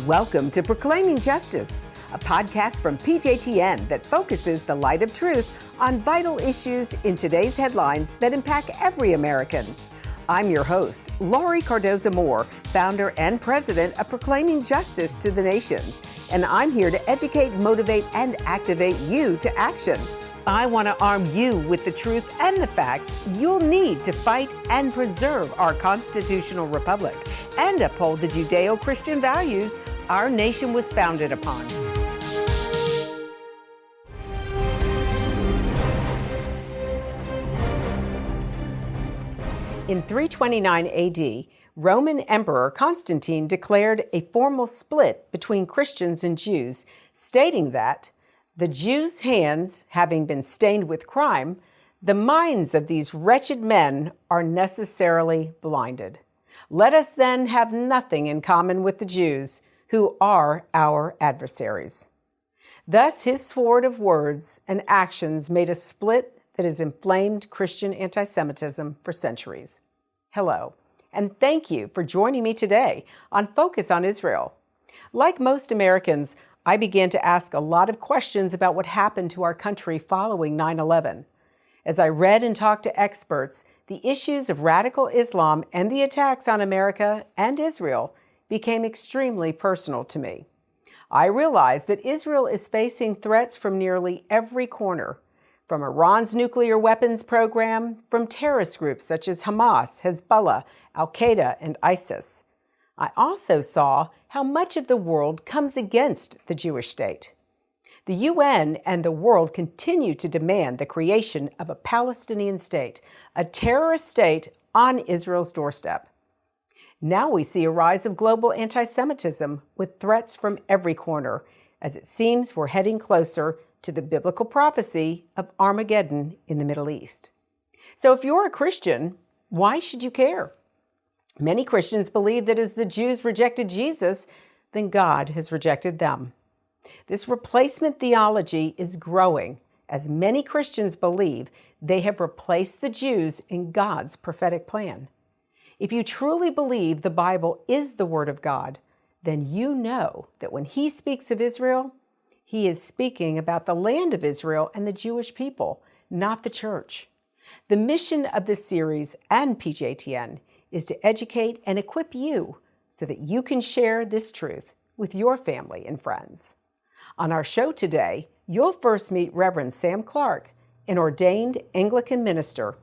Welcome to Proclaiming Justice, a podcast from PJTN that focuses the light of truth on vital issues in today's headlines that impact every American. I'm your host, Laurie Cardoza-Moore, founder and president of Proclaiming Justice to the Nations, and I'm here to educate, motivate, and activate you to action. I want to arm you with the truth and the facts you'll need to fight and preserve our constitutional republic and uphold the Judeo-Christian values our nation was founded upon. In 329 AD, Roman Emperor Constantine declared a formal split between Christians and Jews, stating that the Jews' hands having been stained with crime, the minds of these wretched men are necessarily blinded. Let us then have nothing in common with the Jews, who are our adversaries. Thus, his sword of words and actions made a split that has inflamed Christian anti-Semitism for centuries. Hello, and thank you for joining me today on Focus on Israel. Like most Americans, I began to ask a lot of questions about what happened to our country following 9/11. As I read and talked to experts, the issues of radical Islam and the attacks on America and Israel became extremely personal to me. I realized that Israel is facing threats from nearly every corner, from Iran's nuclear weapons program, from terrorist groups such as Hamas, Hezbollah, Al-Qaeda, and ISIS. I also saw how much of the world comes against the Jewish state. The UN and the world continue to demand the creation of a Palestinian state, a terrorist state on Israel's doorstep. Now we see a rise of global anti-Semitism with threats from every corner, as it seems we're heading closer to the biblical prophecy of Armageddon in the Middle East. So if you're a Christian, why should you care? Many Christians believe that as the Jews rejected Jesus, then God has rejected them. This replacement theology is growing as many Christians believe they have replaced the Jews in God's prophetic plan. If you truly believe the Bible is the Word of God, then you know that when He speaks of Israel, He is speaking about the land of Israel and the Jewish people, not the church. The mission of this series and PJTN is to educate and equip you so that you can share this truth with your family and friends. On our show today, you'll first meet Reverend Sam Clark, an ordained Anglican minister.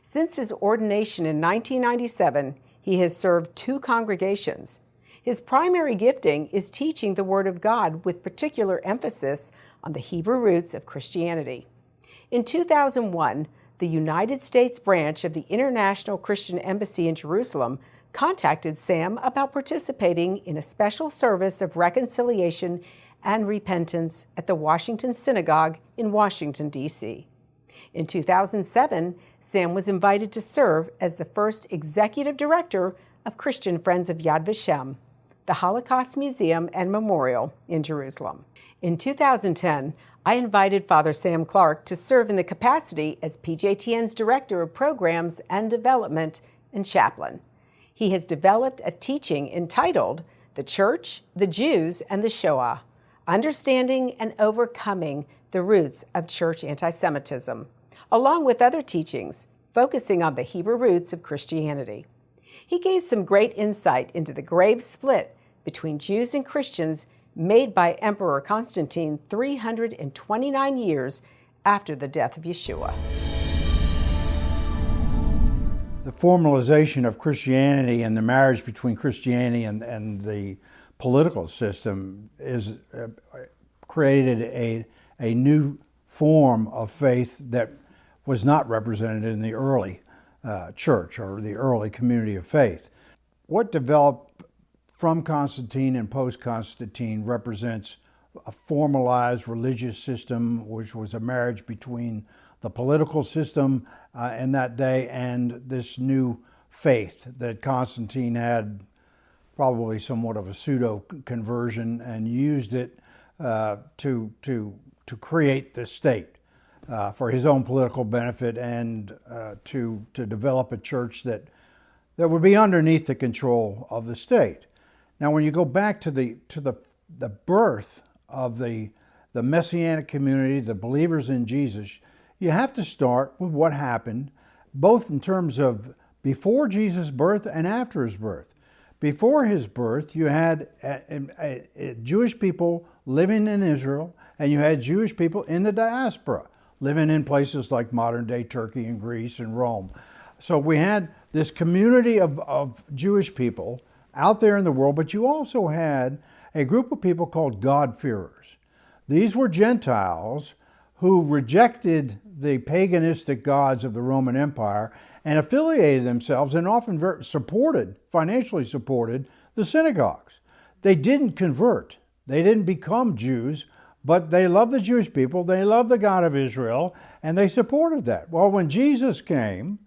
Since his ordination in 1997, he has served 2 congregations. His primary gifting is teaching the Word of God with particular emphasis on the Hebrew roots of Christianity. In 2001, the United States branch of the International Christian Embassy in Jerusalem contacted Sam about participating in a special service of reconciliation and repentance at the Washington Synagogue in Washington, D.C. In 2007, Sam was invited to serve as the first executive director of Christian Friends of Yad Vashem, the Holocaust Museum and Memorial in Jerusalem. In 2010, I invited Father Sam Clark to serve in the capacity as PJTN's Director of Programs and Development and Chaplain. He has developed a teaching entitled The Church, the Jews, and the Shoah, Understanding and Overcoming the Roots of Church Anti-Semitism, along with other teachings focusing on the Hebrew roots of Christianity. He gave some great insight into the grave split between Jews and Christians made by Emperor Constantine 329 years after the death of Yeshua. The formalization of Christianity and the marriage between Christianity and the political system is created a new form of faith that was not represented in the early church or the early community of faith. What developed from Constantine and post-Constantine represents a formalized religious system, which was a marriage between the political system in that day and this new faith that Constantine had, probably somewhat of a pseudo-conversion, and used it to create this state for his own political benefit and to develop a church that would be underneath the control of the state. Now, when you go back to the birth of the Messianic community, the believers in Jesus, you have to start with what happened, both in terms of before Jesus' birth and after his birth. Before his birth, you had Jewish people living in Israel, and you had Jewish people in the diaspora, living in places like modern-day Turkey and Greece and Rome. So we had this community of Jewish people out there in the world, but you also had a group of people called God-fearers. These were Gentiles who rejected the paganistic gods of the Roman Empire and affiliated themselves and often financially supported the synagogues. They didn't convert. They didn't become Jews, but they loved the Jewish people, they loved the God of Israel, and they supported that. Well, when Jesus came,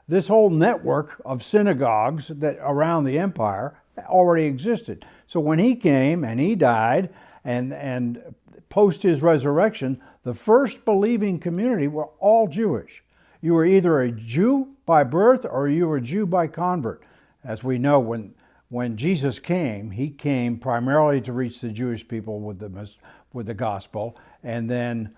this whole network of synagogues that around the empire already existed. So when he came and he died, and post his resurrection, the first believing community were all Jewish. You were either a Jew by birth or you were a Jew by convert. As we know, when Jesus came, he came primarily to reach the Jewish people with the gospel, and then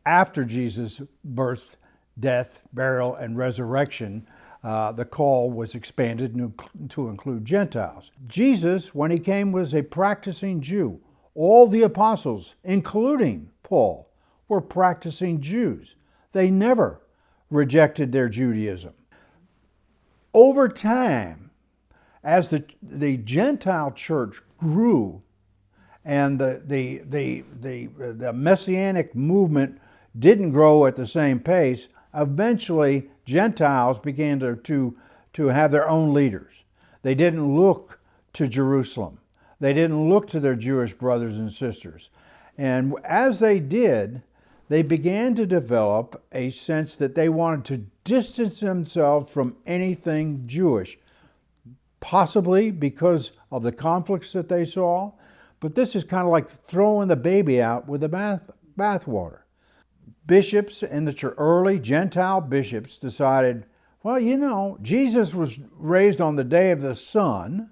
after Jesus' birth, death, burial, and resurrection, the call was expanded to include Gentiles. Jesus, when he came, was a practicing Jew. All the apostles, including Paul, were practicing Jews. They never rejected their Judaism. Over time, as the Gentile church grew and the Messianic movement didn't grow at the same pace, eventually Gentiles began to have their own leaders. They didn't look to Jerusalem. They didn't look to their Jewish brothers and sisters. And as they did, they began to develop a sense that they wanted to distance themselves from anything Jewish, possibly because of the conflicts that they saw. But this is kind of like throwing the baby out with the bathwater. Bishops in the church, early Gentile bishops, decided, well, you know, Jesus was raised on the day of the sun,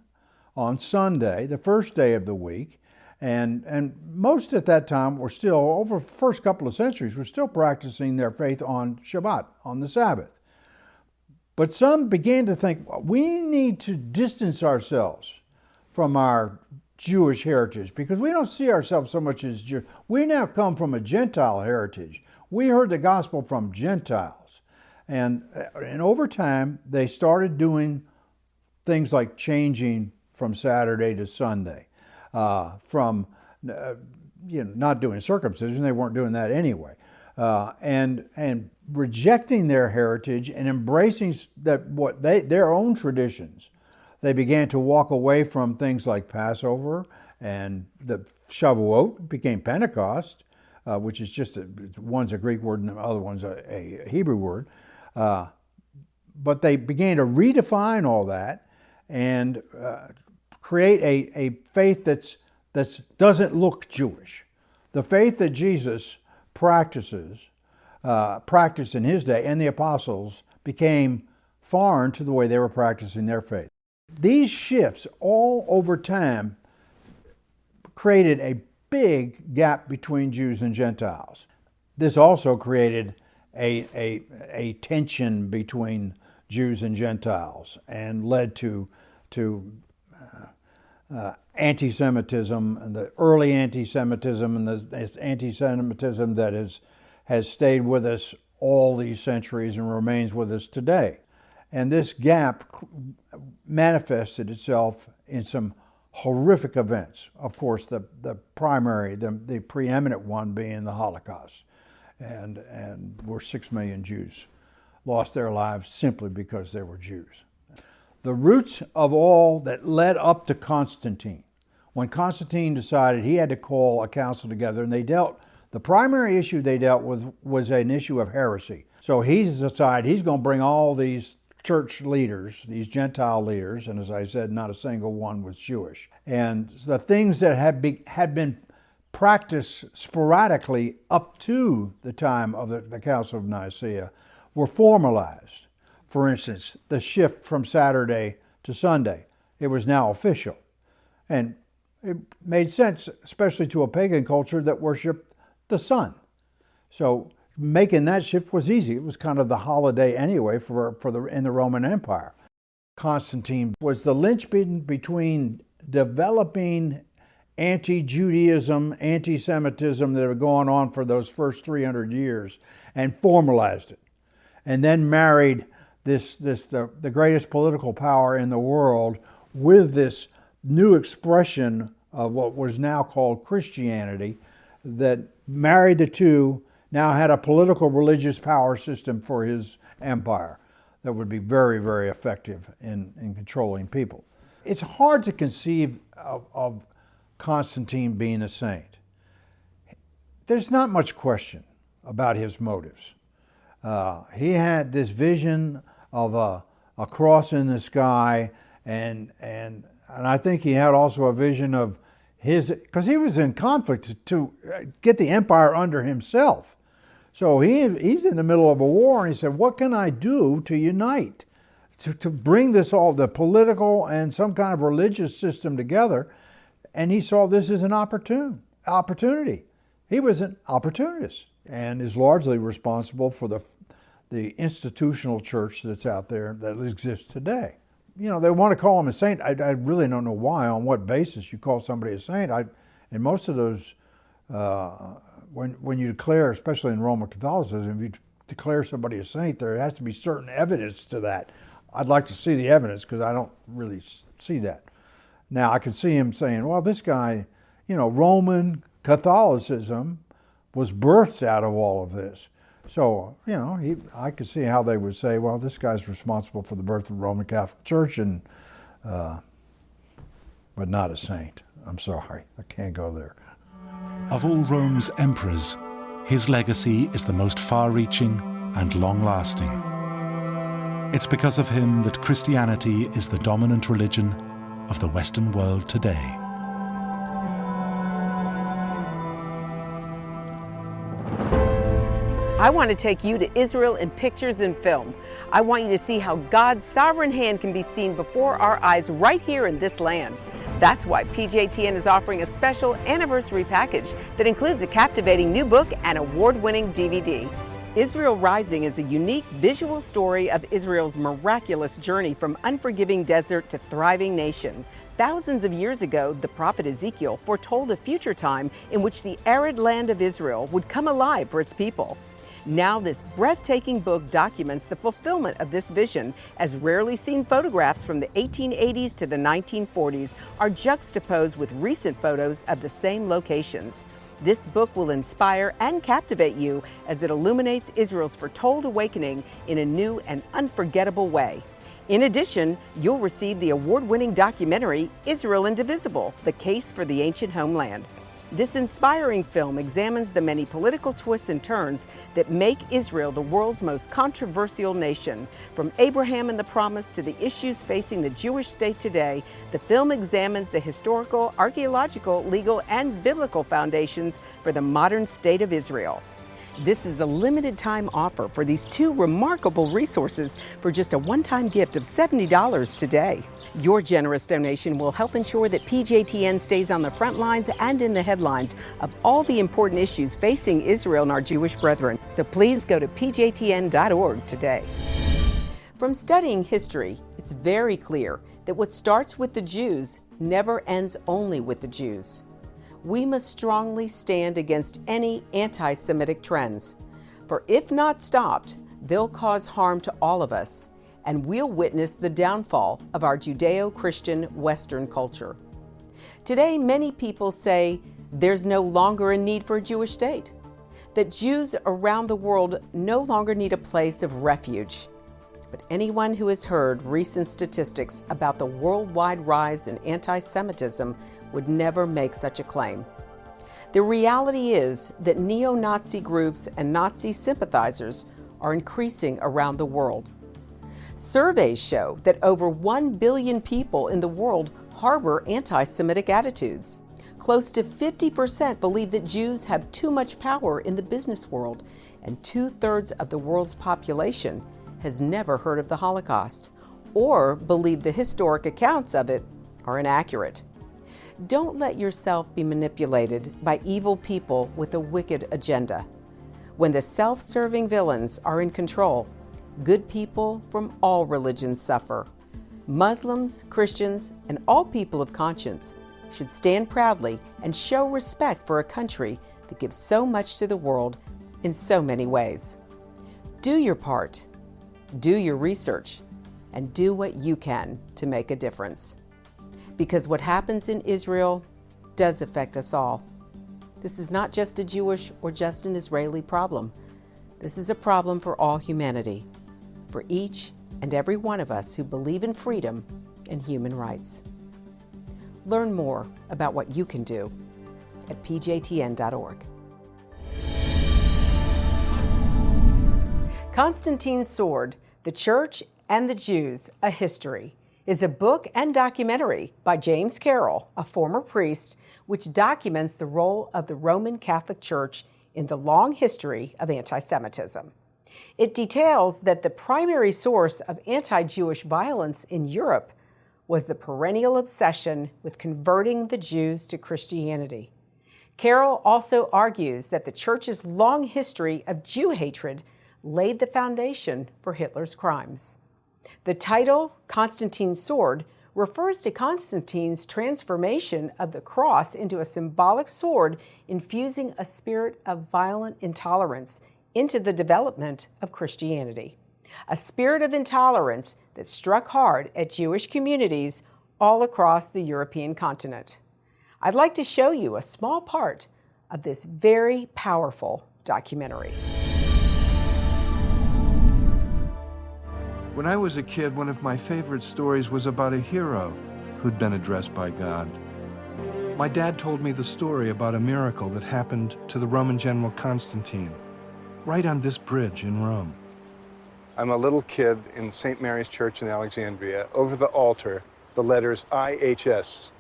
on Sunday, the first day of the week, and most at that time were still, over the first couple of centuries, were still practicing their faith on Shabbat, on the Sabbath. But some began to think, well, we need to distance ourselves from our Jewish heritage because we don't see ourselves so much as Jews. We now come from a Gentile heritage. We heard the gospel from Gentiles. And over time, they started doing things like changing from Saturday to Sunday, from not doing circumcision. They weren't doing that anyway. And rejecting their heritage and embracing their own traditions. They began to walk away from things like Passover, and the Shavuot became Pentecost, which is just one's a Greek word and the other one's a Hebrew word. But they began to redefine all that and create a faith that doesn't look Jewish. The faith that Jesus practiced in his day, and the apostles, became foreign to the way they were practicing their faith. These shifts all over time created a big gap between Jews and Gentiles. This also created a tension between Jews and Gentiles and led to anti-Semitism, and the early anti-Semitism, and the anti-Semitism that has stayed with us all these centuries and remains with us today. And this gap manifested itself in some horrific events. Of course, the preeminent one being the Holocaust, and where 6 million Jews lost their lives simply because they were Jews. The roots of all that led up to Constantine, when Constantine decided he had to call a council together, and the primary issue they dealt with was an issue of heresy. So he decided he's going to bring all these church leaders, these Gentile leaders, and as I said, not a single one was Jewish. And the things that had been practiced sporadically up to the time of the Council of Nicaea were formalized. For instance, the shift from Saturday to Sunday, it was now official. And it made sense, especially to a pagan culture that worshiped the sun. So making that shift was easy. It was kind of the holiday anyway in the Roman Empire. Constantine was the linchpin between developing anti-Judaism, anti-Semitism that had gone on for those first 300 years and formalized it. And then married the greatest political power in the world with this new expression of what was now called Christianity, that married the two, now had a political religious power system for his empire that would be very, very effective in controlling people. It's hard to conceive of Constantine being a saint. There's not much question about his motives. He had this vision of a cross in the sky, and I think he had also a vision of because he was in conflict to get the empire under himself. So he's in the middle of a war, and he said, what can I do to unite, to bring this all, the political and some kind of religious system together? And he saw this as an opportunity. He was an opportunist and is largely responsible for the institutional church that's out there that exists today. You know, they want to call him a saint. I really don't know why, on what basis you call somebody a saint. In most of those, when you declare, especially in Roman Catholicism, if you declare somebody a saint, there has to be certain evidence to that. I'd like to see the evidence because I don't really see that. Now, I could see him saying, well, this guy, you know, Roman Catholicism was birthed out of all of this. So, you know, I could see how they would say, well, this guy's responsible for the birth of the Roman Catholic Church, but not a saint. I'm sorry, I can't go there. Of all Rome's emperors, his legacy is the most far-reaching and long-lasting. It's because of him that Christianity is the dominant religion of the Western world today. I want to take you to Israel in pictures and film. I want you to see how God's sovereign hand can be seen before our eyes right here in this land. That's why PJTN is offering a special anniversary package that includes a captivating new book and award-winning DVD. Israel Rising is a unique visual story of Israel's miraculous journey from unforgiving desert to thriving nation. Thousands of years ago, the prophet Ezekiel foretold a future time in which the arid land of Israel would come alive for its people. Now this breathtaking book documents the fulfillment of this vision, as rarely seen photographs from the 1880s to the 1940s are juxtaposed with recent photos of the same locations. This book will inspire and captivate you as it illuminates Israel's foretold awakening in a new and unforgettable way. In addition, you'll receive the award-winning documentary, Israel Indivisible: The Case for the Ancient Homeland. This inspiring film examines the many political twists and turns that make Israel the world's most controversial nation. From Abraham and the Promise to the issues facing the Jewish state today, the film examines the historical, archaeological, legal, and biblical foundations for the modern state of Israel. This is a limited time offer for these two remarkable resources for just a one-time gift of $70 today. Your generous donation will help ensure that PJTN stays on the front lines and in the headlines of all the important issues facing Israel and our Jewish brethren. So please go to pjtn.org today. From studying history, it's very clear that what starts with the Jews never ends only with the Jews. We must strongly stand against any anti-Semitic trends, for if not stopped, they'll cause harm to all of us, and we'll witness the downfall of our Judeo-Christian Western culture. Today, many people say there's no longer a need for a Jewish state, that Jews around the world no longer need a place of refuge. But anyone who has heard recent statistics about the worldwide rise in anti-Semitism would never make such a claim. The reality is that neo-Nazi groups and Nazi sympathizers are increasing around the world. Surveys show that over 1 billion people in the world harbor anti-Semitic attitudes. Close to 50% believe that Jews have too much power in the business world, and 2/3 of the world's population has never heard of the Holocaust or believe the historic accounts of it are inaccurate. Don't let yourself be manipulated by evil people with a wicked agenda. When the self-serving villains are in control, good people from all religions suffer. Muslims, Christians, and all people of conscience should stand proudly and show respect for a country that gives so much to the world in so many ways. Do your part, do your research, and do what you can to make a difference. Because what happens in Israel does affect us all. This is not just a Jewish or just an Israeli problem. This is a problem for all humanity, for each and every one of us who believe in freedom and human rights. Learn more about what you can do at pjtn.org. Constantine Sword, The Church and the Jews, A History, is a book and documentary by James Carroll, a former priest, which documents the role of the Roman Catholic Church in the long history of anti-Semitism. It details that the primary source of anti-Jewish violence in Europe was the perennial obsession with converting the Jews to Christianity. Carroll also argues that the Church's long history of Jew hatred laid the foundation for Hitler's crimes. The title, Constantine Sword, refers to Constantine's transformation of the cross into a symbolic sword, infusing a spirit of violent intolerance into the development of Christianity. A spirit of intolerance that struck hard at Jewish communities all across the European continent. I'd like to show you a small part of this very powerful documentary. When I was a kid, one of my favorite stories was about a hero who'd been addressed by God. My dad told me the story about a miracle that happened to the Roman general Constantine, right on this bridge in Rome. I'm a little kid in St. Mary's Church in Alexandria. Over the altar, the letters IHS.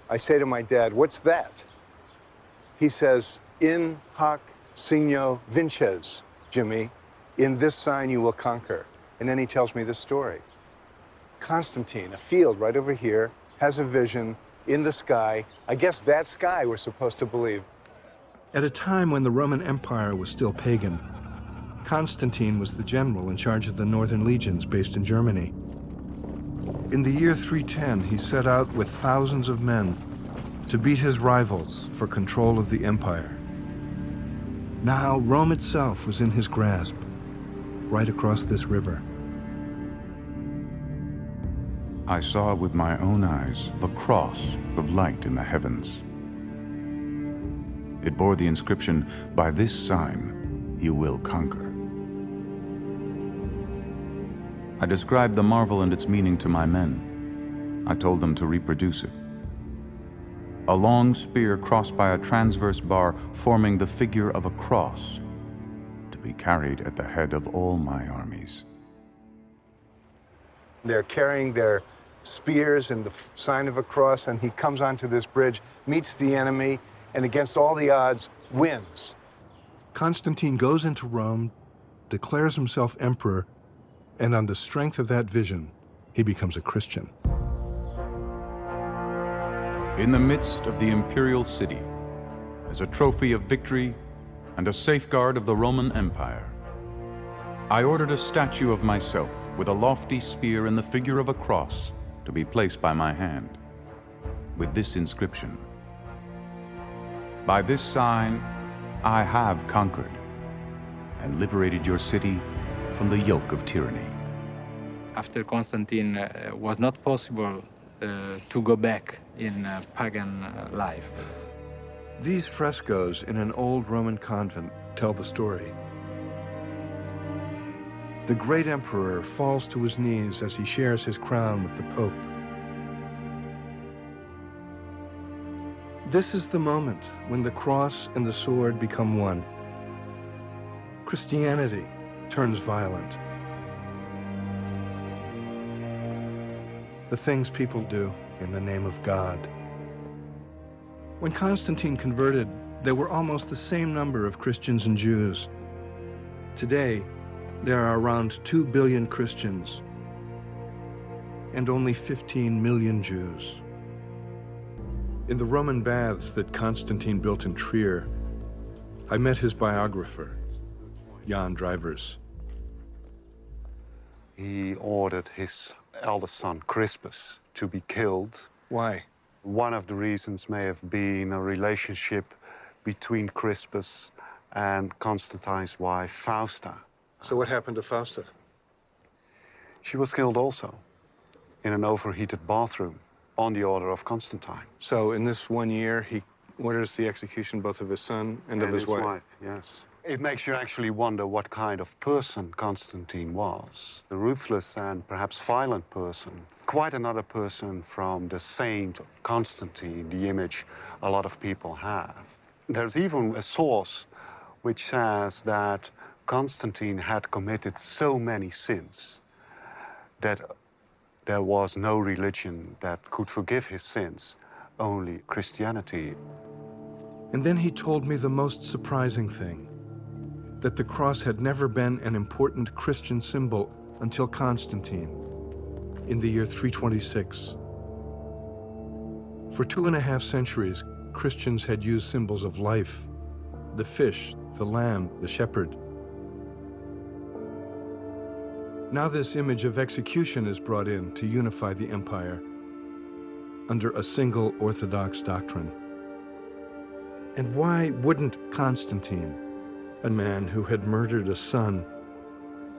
I say to my dad, "What's that?" He says, "In hoc signo vinces, Jimmy. In this sign you will conquer." And then he tells me this story. Constantine, a field right over here, has a vision in the sky. I guess that sky we're supposed to believe. At a time when the Roman Empire was still pagan, Constantine was the general in charge of the northern legions based in Germany. In the year 310, he set out with thousands of men to beat his rivals for control of the empire. Now, Rome itself was in his grasp, right across this river. I saw with my own eyes the cross of light in the heavens. It bore the inscription, "By this sign you will conquer." I described the marvel and its meaning to my men. I told them to reproduce it. A long spear crossed by a transverse bar forming the figure of a cross, to be carried at the head of all my armies. They're carrying their spears and the sign of a cross, and he comes onto this bridge, meets the enemy, and against all the odds, wins. Constantine goes into Rome, declares himself emperor, and on the strength of that vision, he becomes a Christian. In the midst of the Imperial city, as a trophy of victory and a safeguard of the Roman Empire, I ordered a statue of myself with a lofty spear and the figure of a cross to be placed by my hand, with this inscription: "By this sign I have conquered and liberated your city from the yoke of tyranny." After Constantine, was not possible to go back in pagan life. These frescoes in an old Roman convent tell the story. The great emperor falls to his knees as he shares his crown with the Pope. This is the moment when the cross and the sword become one. Christianity turns violent. The things people do in the name of God. When Constantine converted, there were almost the same number of Christians and Jews. Today, there are around 2 billion Christians and only 15 million Jews. In the Roman baths that Constantine built in Trier, I met his biographer, Jan Drivers. He ordered his eldest son, Crispus, to be killed. Why? One of the reasons may have been a relationship between Crispus and Constantine's wife, Fausta. So what happened to Fausta? She was killed also in an overheated bathroom on the order of Constantine. So in this 1 year, he orders the execution both of his son and of his wife. Yes. It makes you actually wonder what kind of person Constantine was. A ruthless and perhaps violent person. Quite another person from the saint Constantine, the image a lot of people have. There's even a source which says that Constantine had committed so many sins that there was no religion that could forgive his sins, only Christianity. And then he told me the most surprising thing, that the cross had never been an important Christian symbol until Constantine, in the year 326. For 2.5 centuries, Christians had used symbols of life, the fish, the lamb, the shepherd. Now this image of execution is brought in to unify the empire under a single orthodox doctrine. And why wouldn't Constantine, a man who had murdered a son,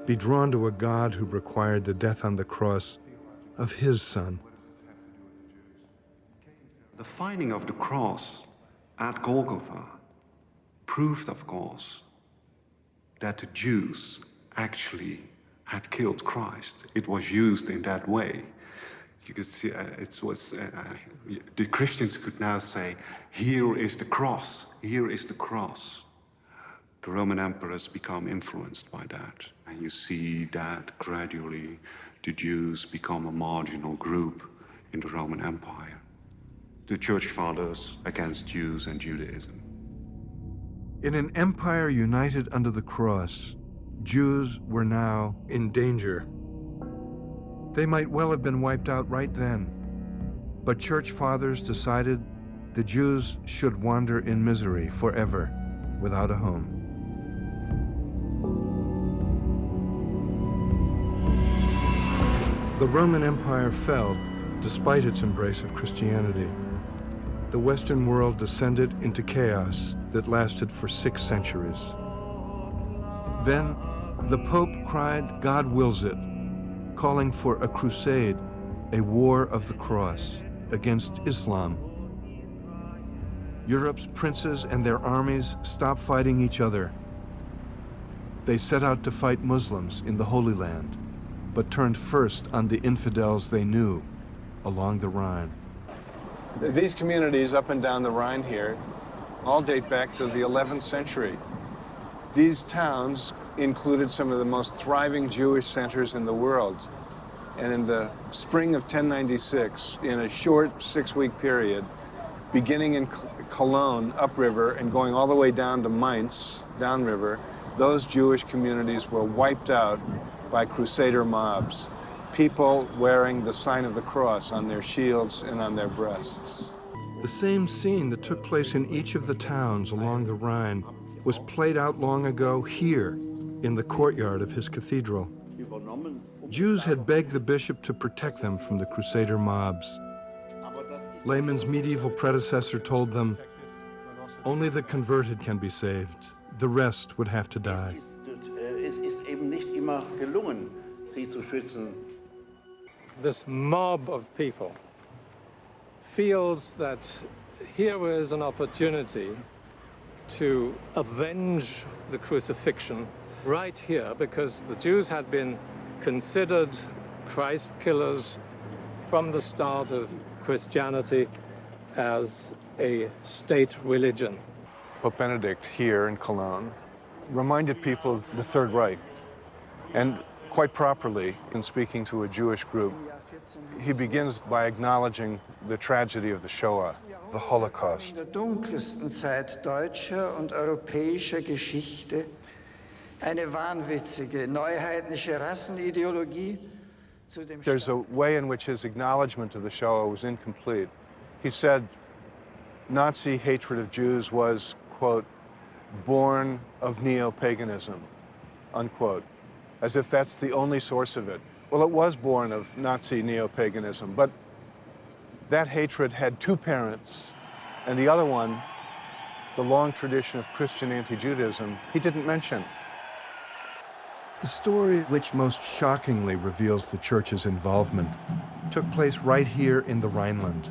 be drawn to a God who required the death on the cross of his son? The finding of the cross at Golgotha proved, of course, that the Jews actually had killed Christ. It was used in that way. You could see the Christians could now say, here is the cross, here is the cross. The Roman emperors become influenced by that. And you see that gradually the Jews become a marginal group in the Roman Empire. The church fathers against Jews and Judaism. In an empire united under the cross, Jews were now in danger. They might well have been wiped out right then, but church fathers decided the Jews should wander in misery forever, without a home. The Roman Empire fell despite its embrace of Christianity. The Western world descended into chaos that lasted for 6 centuries. Then, the Pope cried, "God wills it," calling for a crusade, a war of the cross against Islam. Europe's princes and their armies stopped fighting each other. They set out to fight Muslims in the Holy Land, but turned first on the infidels they knew along the Rhine. These communities up and down the Rhine here all date back to the 11th century. These towns included some of the most thriving Jewish centers in the world. And in the spring of 1096, in a short 6-week period, beginning in Cologne, upriver, and going all the way down to Mainz, downriver, those Jewish communities were wiped out by crusader mobs, people wearing the sign of the cross on their shields and on their breasts. The same scene that took place in each of the towns along the Rhine was played out long ago here, in the courtyard of his cathedral. Jews had begged the bishop to protect them from the crusader mobs. Lehmann's medieval predecessor told them, only the converted can be saved. The rest would have to die. This mob of people feels that here is an opportunity to avenge the crucifixion right here, because the Jews had been considered Christ killers from the start of Christianity as a state religion. Pope Benedict here in Cologne reminded people of the Third Reich, and quite properly, in speaking to a Jewish group, he begins by acknowledging the tragedy of the Shoah, the Holocaust. In der dunkelsten Zeit deutscher und europäischer Geschichte eine wahnwitzige, neuheidnische Rassenideologie. There's a way in which his acknowledgement of the Shoah was incomplete. He said, Nazi hatred of Jews was, quote, born of neo-paganism, unquote, as if that's the only source of it. Well, it was born of Nazi neo-paganism, but that hatred had two parents, and the other one, the long tradition of Christian anti-Judaism, he didn't mention. The story which most shockingly reveals the church's involvement took place right here in the Rhineland.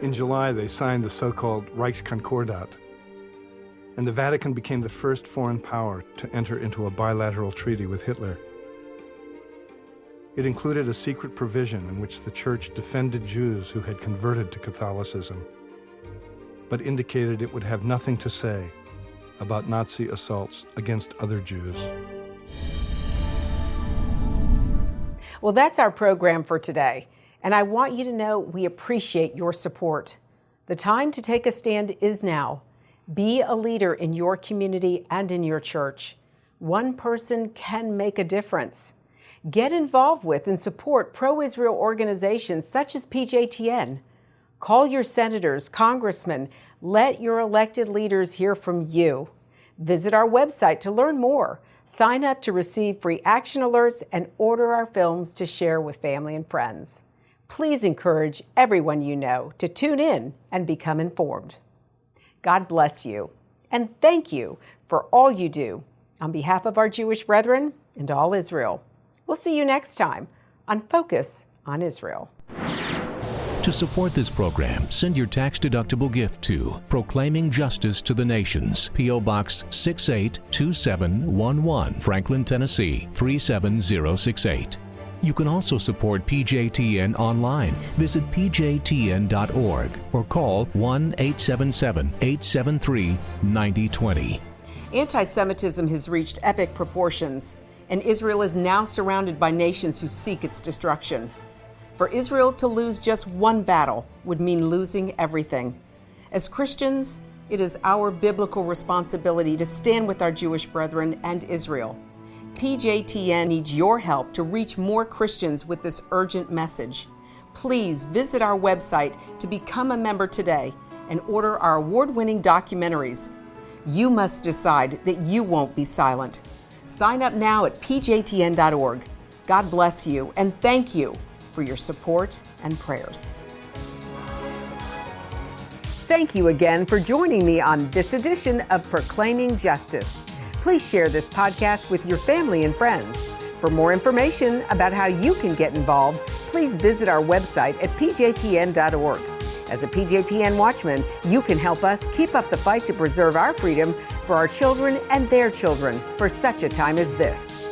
In July, they signed the so-called Reichskonkordat, and the Vatican became the first foreign power to enter into a bilateral treaty with Hitler. It included a secret provision in which the Church defended Jews who had converted to Catholicism, but indicated it would have nothing to say about Nazi assaults against other Jews. Well, that's our program for today, and I want you to know we appreciate your support. The time to take a stand is now. Be a leader in your community and in your church. One person can make a difference. Get involved with and support pro-Israel organizations such as PJTN. Call your senators, congressmen. Let your elected leaders hear from you. Visit our website to learn more. Sign up to receive free action alerts and order our films to share with family and friends. Please encourage everyone you know to tune in and become informed. God bless you, and thank you for all you do on behalf of our Jewish brethren and all Israel. We'll see you next time on Focus on Israel. To support this program, send your tax-deductible gift to Proclaiming Justice to the Nations, P.O. Box 682711, Franklin, Tennessee 37068. You can also support PJTN online. Visit pjtn.org or call 1-877-873-9020. Antisemitism has reached epic proportions, and Israel is now surrounded by nations who seek its destruction. For Israel to lose just one battle would mean losing everything. As Christians, it is our biblical responsibility to stand with our Jewish brethren and Israel. PJTN needs your help to reach more Christians with this urgent message. Please visit our website to become a member today and order our award-winning documentaries. You must decide that you won't be silent. Sign up now at pjtn.org. God bless you, and thank you for your support and prayers. Thank you again for joining me on this edition of Proclaiming Justice. Please share this podcast with your family and friends. For more information about how you can get involved, please visit our website at pjtn.org. As a PJTN Watchman, you can help us keep up the fight to preserve our freedom for our children and their children for such a time as this.